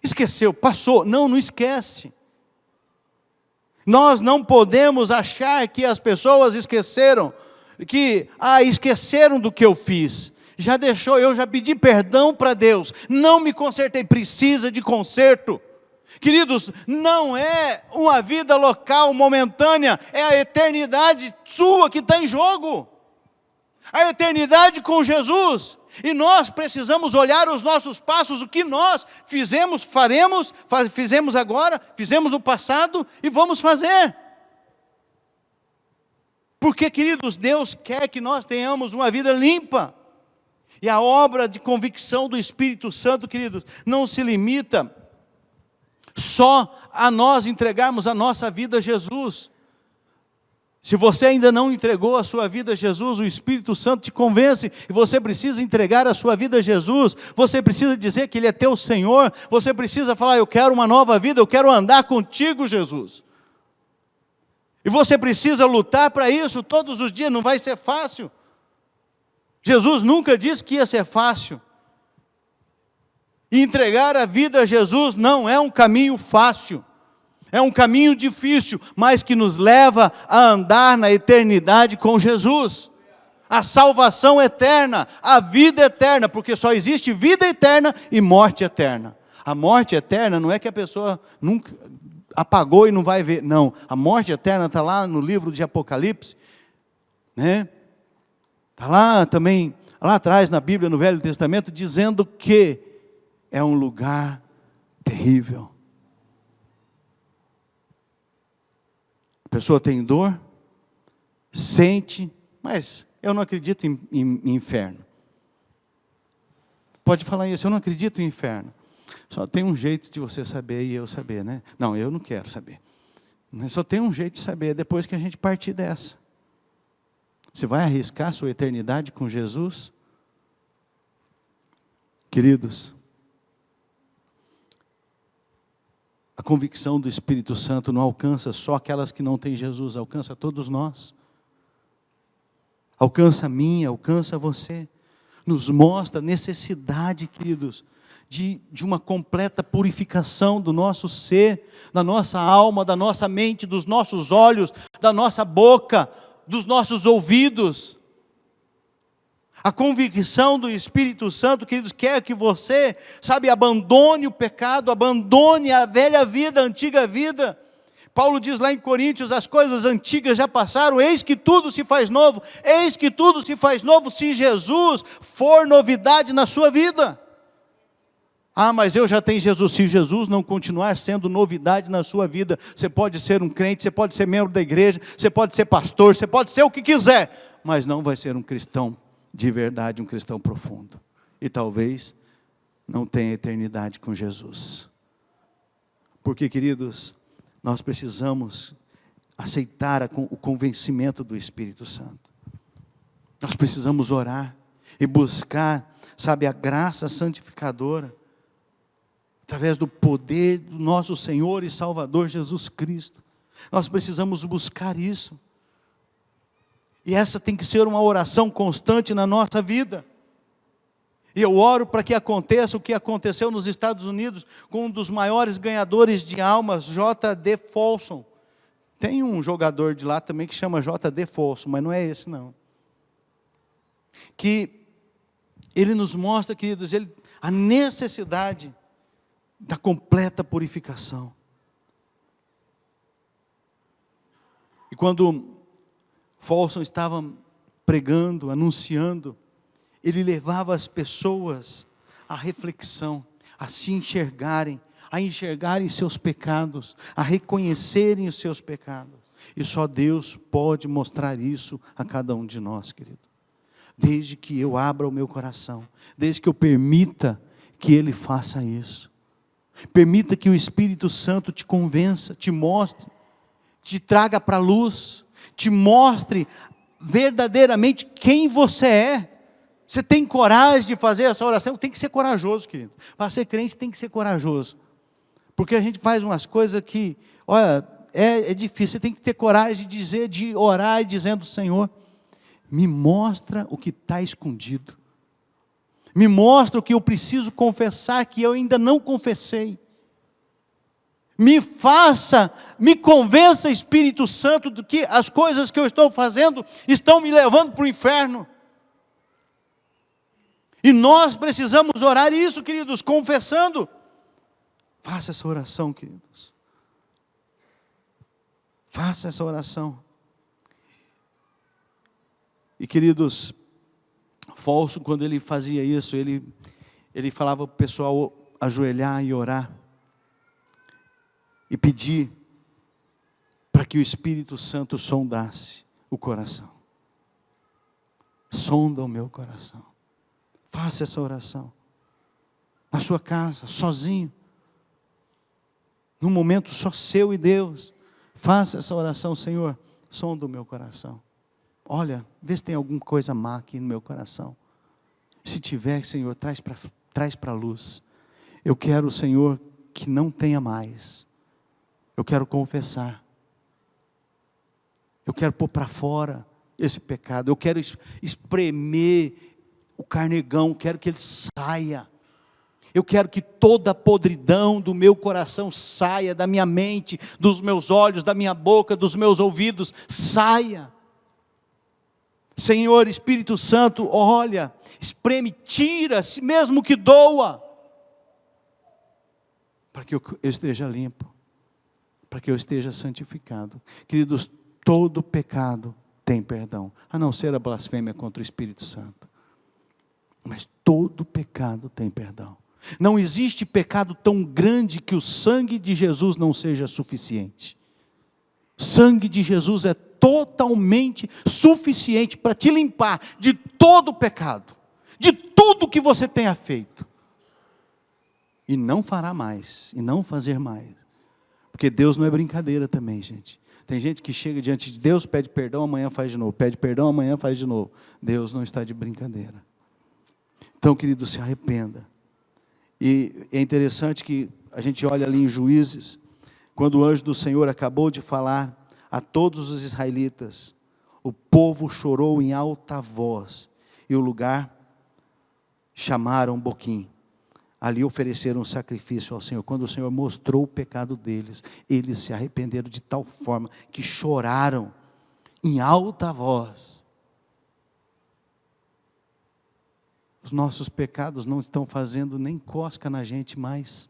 Esqueceu, passou. Não, não esquece. Nós não podemos achar que as pessoas esqueceram, que esqueceram do que eu fiz. Já deixou, eu já pedi perdão para Deus, não me consertei, precisa de conserto. Queridos, não é uma vida local, momentânea, é a eternidade sua que está em jogo. A eternidade com Jesus. E nós precisamos olhar os nossos passos, o que nós fizemos, fizemos agora, fizemos no passado e vamos fazer. Porque, queridos, Deus quer que nós tenhamos uma vida limpa. E a obra de convicção do Espírito Santo, queridos, não se limita só a nós entregarmos a nossa vida a Jesus. Se você ainda não entregou a sua vida a Jesus, o Espírito Santo te convence, e você precisa entregar a sua vida a Jesus, você precisa dizer que Ele é teu Senhor, você precisa falar: eu quero uma nova vida, eu quero andar contigo, Jesus. E você precisa lutar para isso todos os dias, não vai ser fácil. Jesus nunca disse que ia ser fácil. E entregar a vida a Jesus não é um caminho fácil. É um caminho difícil, mas que nos leva a andar na eternidade com Jesus. A salvação eterna, a vida eterna, porque só existe vida eterna e morte eterna. A morte eterna não é que a pessoa nunca apagou e não vai ver. Não, a morte eterna está lá no livro de Apocalipse, né? Está lá também, lá atrás na Bíblia, no Velho Testamento, dizendo que é um lugar terrível. A pessoa tem dor, sente, mas eu não acredito em inferno. Pode falar isso: eu não acredito em inferno. Só tem um jeito de você saber e eu saber, né? Não, eu não quero saber. Só tem um jeito de saber, depois que a gente partir dessa. Você vai arriscar sua eternidade com Jesus? Queridos, a convicção do Espírito Santo não alcança só aquelas que não têm Jesus, alcança todos nós. Alcança a mim, alcança você. Nos mostra a necessidade, queridos, de uma completa purificação do nosso ser, da nossa alma, da nossa mente, dos nossos olhos, da nossa boca, dos nossos ouvidos. A convicção do Espírito Santo, queridos, quer que você, abandone o pecado, abandone a velha vida, a antiga vida. Paulo diz lá em Coríntios: as coisas antigas já passaram, eis que tudo se faz novo. Eis que tudo se faz novo se Jesus for novidade na sua vida. Ah, mas eu já tenho Jesus. Se Jesus não continuar sendo novidade na sua vida, você pode ser um crente, você pode ser membro da igreja, você pode ser pastor, você pode ser o que quiser, mas não vai ser um cristão de verdade, um cristão profundo. E talvez não tenha eternidade com Jesus. Porque, queridos, nós precisamos aceitar o convencimento do Espírito Santo. Nós precisamos orar e buscar, sabe, a graça santificadora, através do poder do nosso Senhor e Salvador Jesus Cristo. Nós precisamos buscar isso. E essa tem que ser uma oração constante na nossa vida. E eu oro para que aconteça o que aconteceu nos Estados Unidos com um dos maiores ganhadores de almas, J.D. Folsom. Tem um jogador de lá também que chama J.D. Folsom, mas não é esse não. Que ele nos mostra, queridos, a necessidade da completa purificação. E quando Folsom estava pregando, anunciando, ele levava as pessoas à reflexão, a se enxergarem, a enxergarem seus pecados, a reconhecerem os seus pecados. E só Deus pode mostrar isso a cada um de nós, querido. Desde que eu abra o meu coração, desde que eu permita que Ele faça isso. Permita que o Espírito Santo te convença, te mostre, te traga para a luz, te mostre verdadeiramente quem você é. Você tem coragem de fazer essa oração? Tem que ser corajoso, querido. Para ser crente tem que ser corajoso. Porque a gente faz umas coisas que, olha, é difícil. Você tem que ter coragem de orar e dizendo: Senhor, me mostra o que está escondido. Me mostra o que eu preciso confessar, que eu ainda não confessei. Me convença, Espírito Santo, de que as coisas que eu estou fazendo estão me levando para o inferno. E nós precisamos orar isso, queridos, confessando. Faça essa oração, queridos. Faça essa oração. E, queridos, Folsom, quando ele fazia isso, ele falava para o pessoal ajoelhar e orar. E pedir para que o Espírito Santo sondasse o coração. Sonda o meu coração. Faça essa oração. Na sua casa, sozinho. Num momento só seu e Deus. Faça essa oração: Senhor, sonda o meu coração. Olha, vê se tem alguma coisa má aqui no meu coração. Se tiver, Senhor, traz para a luz. Eu quero, Senhor, que não tenha mais. Eu quero confessar. Eu quero pôr para fora esse pecado. Eu quero espremer o carnegão. Eu quero que ele saia. Eu quero que toda a podridão do meu coração saia, da minha mente, dos meus olhos, da minha boca, dos meus ouvidos. Saia. Senhor, Espírito Santo, olha, espreme, tira, mesmo que doa, para que eu esteja limpo, para que eu esteja santificado. Queridos, todo pecado tem perdão, a não ser a blasfêmia contra o Espírito Santo. Mas todo pecado tem perdão. Não existe pecado tão grande que o sangue de Jesus não seja suficiente. O sangue de Jesus é totalmente suficiente para te limpar de todo o pecado, de tudo que você tenha feito. E não fará mais, e não fazer mais. Porque Deus não é brincadeira também, gente. Tem gente que chega diante de Deus, pede perdão, amanhã faz de novo. Pede perdão, amanhã faz de novo. Deus não está de brincadeira. Então, querido, se arrependa. E é interessante que a gente olha ali em Juízes, quando o anjo do Senhor acabou de falar a todos os israelitas, o povo chorou em alta voz, e o lugar chamaram Boquim. Ali ofereceram um sacrifício ao Senhor. Quando o Senhor mostrou o pecado deles, eles se arrependeram de tal forma que choraram em alta voz. Os nossos pecados não estão fazendo nem cosca na gente mais.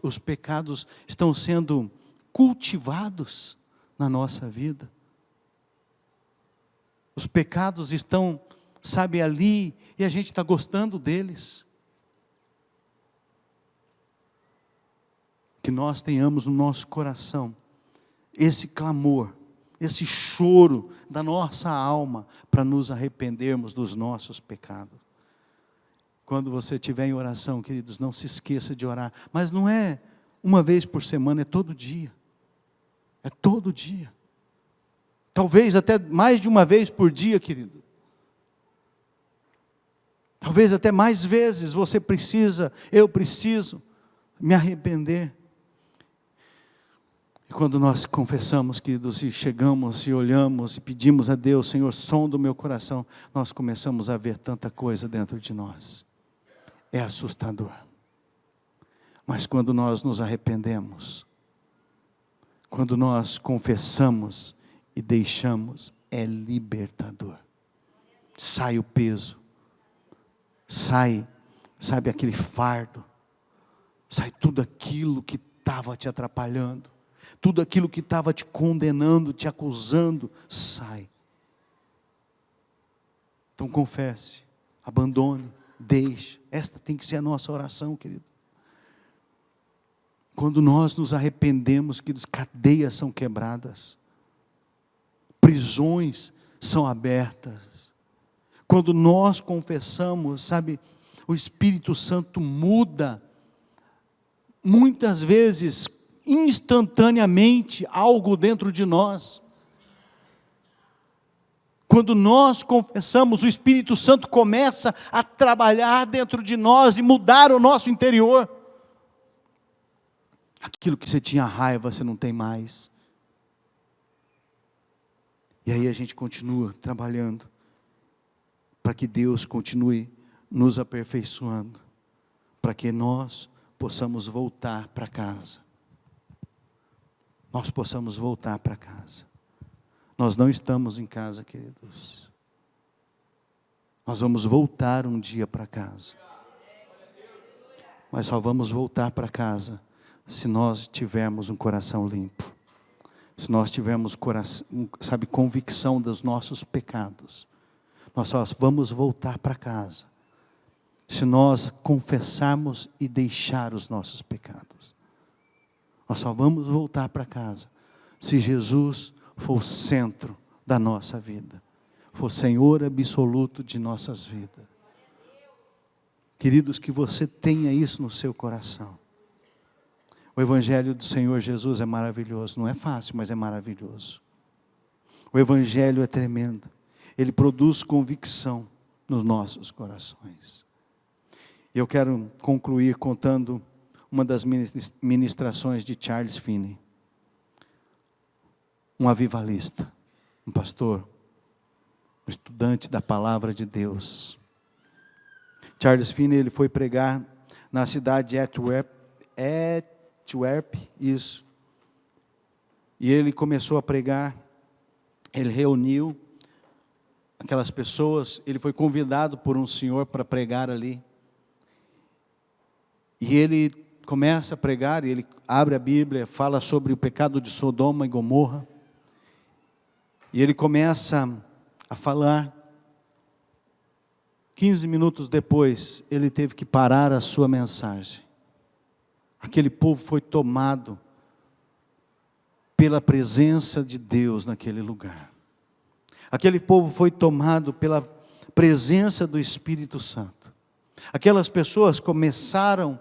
Os pecados estão sendo cultivados na nossa vida. Os pecados estão, sabe, ali, e a gente está gostando deles. que nós tenhamos no nosso coração esse clamor, esse choro da nossa alma, para nos arrependermos dos nossos pecados. Quando você estiver em oração, queridos, não se esqueça de orar, mas não é uma vez por semana, é todo dia, é todo dia, talvez até mais de uma vez por dia, querido, talvez até mais vezes você precisa, eu preciso me arrepender. E quando nós confessamos, queridos, e chegamos e olhamos e pedimos a Deus, Senhor, sonda o meu coração, nós começamos a ver tanta coisa dentro de nós. É assustador. Mas quando nós nos arrependemos, quando nós confessamos e deixamos, é libertador. Sai o peso, sai, sabe, aquele fardo, sai tudo aquilo que estava te atrapalhando, tudo aquilo que estava te condenando, te acusando, sai. Então confesse, abandone, deixe. Esta tem que ser a nossa oração, querido. Quando nós nos arrependemos, queridos, cadeias são quebradas, prisões são abertas. Quando nós confessamos, sabe, o Espírito Santo muda, muitas vezes, instantaneamente, algo dentro de nós. Quando nós confessamos, o Espírito Santo começa a trabalhar dentro de nós e mudar o nosso interior. Aquilo que você tinha raiva, você não tem mais. E aí a gente continua trabalhando, para que Deus continue nos aperfeiçoando, para que nós possamos voltar para casa. Nós possamos voltar para casa. Nós não estamos em casa, queridos. Nós vamos voltar um dia para casa. Mas só vamos voltar para casa se nós tivermos um coração limpo. Se nós tivermos convicção dos nossos pecados. Nós só vamos voltar para casa se nós confessarmos e deixar os nossos pecados. Nós só vamos voltar para casa se Jesus for o centro da nossa vida, for Senhor absoluto de nossas vidas. Queridos, que você tenha isso no seu coração. O Evangelho do Senhor Jesus é maravilhoso, não é fácil, mas é maravilhoso. O Evangelho é tremendo, ele produz convicção nos nossos corações. Eu quero concluir contando uma das ministrações de Charles Finney, um avivalista, um pastor, um estudante da palavra de Deus. Charles Finney, ele foi pregar na cidade de Antwerp, isso. E ele começou a pregar, ele reuniu aquelas pessoas, ele foi convidado por um senhor para pregar ali. E ele começa a pregar, e ele abre a Bíblia, fala sobre o pecado de Sodoma e Gomorra. E ele começa a falar. 15 minutos depois, ele teve que parar a sua mensagem. Aquele povo foi tomado pela presença de Deus naquele lugar. Aquele povo foi tomado pela presença do Espírito Santo. Aquelas pessoas começaram,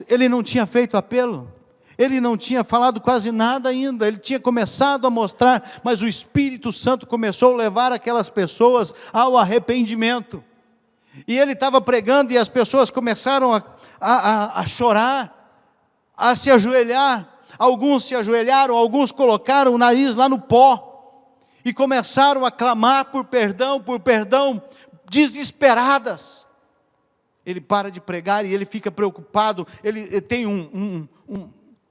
ele não tinha feito apelo, ele não tinha falado quase nada ainda, ele tinha começado a mostrar, mas o Espírito Santo começou a levar aquelas pessoas ao arrependimento. E ele estava pregando e as pessoas começaram a chorar, a se ajoelhar. Alguns se ajoelharam, alguns colocaram o nariz lá no pó e começaram a clamar por perdão, desesperadas. Ele para de pregar e ele fica preocupado, ele tem um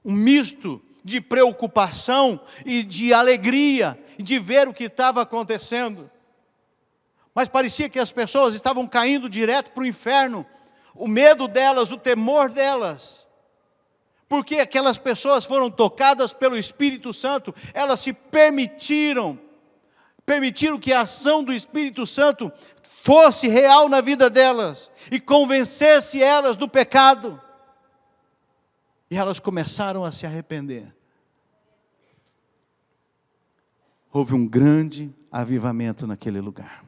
misto de preocupação e de alegria, de ver o que estava acontecendo. Mas parecia que as pessoas estavam caindo direto para o inferno, o medo delas, o temor delas, porque aquelas pessoas foram tocadas pelo Espírito Santo, elas se permitiram que a ação do Espírito Santo fosse real na vida delas, e convencesse elas do pecado. E elas começaram a se arrepender. Houve um grande avivamento naquele lugar.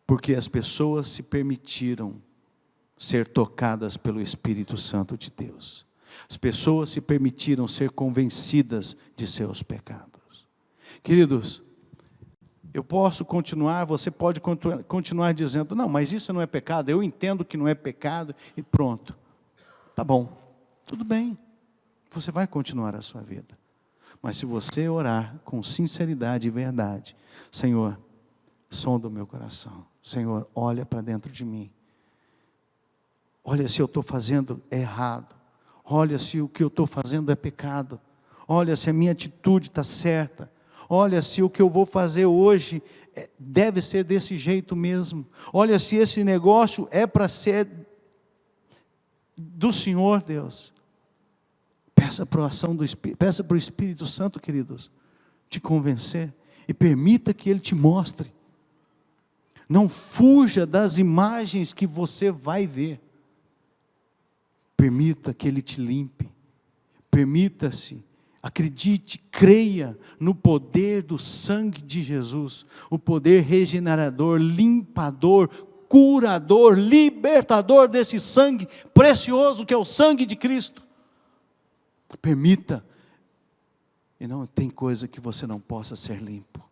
Porque as pessoas se permitiram ser tocadas pelo Espírito Santo de Deus. As pessoas se permitiram ser convencidas de seus pecados. Queridos, eu posso continuar, você pode continuar dizendo, não, mas isso não é pecado, eu entendo que não é pecado, e pronto. Tá bom, tudo bem, você vai continuar a sua vida. Mas se você orar com sinceridade e verdade, Senhor, sonda o meu coração. Senhor, olha para dentro de mim. Olha se eu estou fazendo errado. Olha se o que eu estou fazendo é pecado. Olha se a minha atitude está certa. Olha se o que eu vou fazer hoje deve ser desse jeito mesmo. Olha se esse negócio é para ser do Senhor, Deus. Peça para a ação do Espírito, peça para o Espírito Santo, queridos, te convencer. E permita que Ele te mostre. Não fuja das imagens que você vai ver. Permita que Ele te limpe. Permita-se, acredite, creia no poder do sangue de Jesus. O poder regenerador, limpador, curador, libertador desse sangue precioso que é o sangue de Cristo. Permita. E não tem coisa que você não possa ser limpo.